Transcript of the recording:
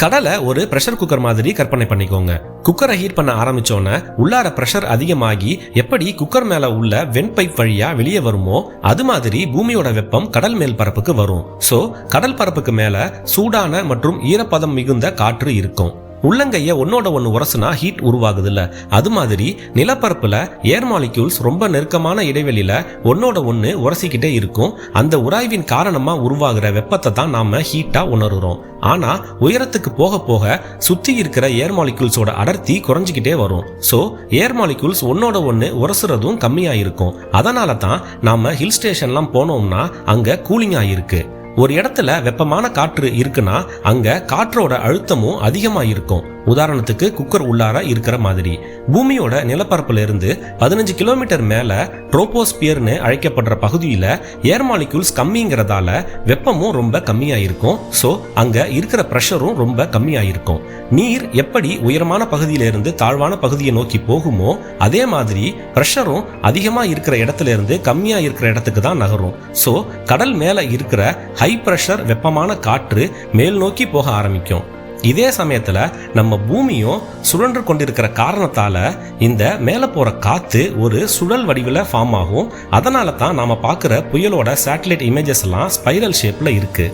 கடலை ஒரு pressure cooker மாதிரி கற்பனை பண்ணிக்கோங்க. குக்கரை ஹீட் பண்ண ஆரம்பிச்சோன்னே உள்ளார பிரஷர் அதிகமாகி எப்படி குக்கர் மேல உள்ள வெண் பைப் வழியா வெளியே வருமோ அது மாதிரி பூமியோட வெப்பம் கடல் மேல் பரப்புக்கு வரும். சோ கடல் பரப்புக்கு மேல சூடான மற்றும் ஈரப்பதம் மிகுந்த காற்று இருக்கும். உள்ளங்கைய ஒன்னோட ஒன்னு உரசுனா ஹீட் உருவாகுது இல்ல, அது மாதிரி நிலப்பரப்புல ஏர் மாலிக்யூல்ஸ் ரொம்ப நெருக்கமான இடைவெளியில ஒன்னோட ஒன்னு உரசிக்கிட்டே இருக்கும். அந்த உராய்வின் காரணமா உருவாகிற வெப்பத்தை தான் நாம ஹீட்டா உணர்றோம். ஆனா உயரத்துக்கு போக போக சுத்தி இருக்கிற ஏர் மாலிக்யூல்ஸோட அடர்த்தி குறைஞ்சிக்கிட்டே வரும். சோ ஏர் மாலிக்யூல்ஸ் ஒன்னோட ஒன்னு உரசுறதும் கம்மியா இருக்கும். அதனால தான் நாம ஹில் ஸ்டேஷன்லாம் போனோம்னா அங்க கூலிங்கா இருக்கு. ஒரு இடத்துல வெப்பமான காற்று இருக்குன்னா அங்க காற்றோட அழுத்தமும் அதிகமா இருக்கும். உதாரணத்துக்கு குக்கர் உள்ளார இருக்கிற மாதிரி. பூமியோட நிலப்பரப்புல இருந்து 15 கிலோமீட்டர் மேல ட்ரோபோஸ்பியர்னு அழைக்கப்படுற பகுதியில ஏர் மாலிக்யூல்ஸ் கம்மிங்கிறதால வெப்பமும் ரொம்ப கம்மியா இருக்கும். சோ அங்க இருக்கிற பிரஷரும் ரொம்ப கம்மியா இருக்கும். நீர் எப்படி உயரமான பகுதியில இருந்து தாழ்வான பகுதியை நோக்கி போகுமோ அதே மாதிரி பிரஷரும் அதிகமா இருக்கிற இடத்துல இருந்து கம்மியா இருக்கிற இடத்துக்கு தான் நகரும். சோ கடல் மேல இருக்கிற ஹை பிரஷர் வெப்பமான காற்று மேல் நோக்கி போக ஆரம்பிக்கும். இதே சமயத்துல நம்ம பூமியும் சுழன்று கொண்டிருக்கிற காரணத்தால இந்த மேல போற காத்து ஒரு சுழல் வடிவில் ஃபார்ம் ஆகும். அதனால தான் நாம பார்க்குற புயலோட சேட்டலைட் இமேஜஸ் எல்லாம் ஸ்பைரல் ஷேப்ல இருக்கு.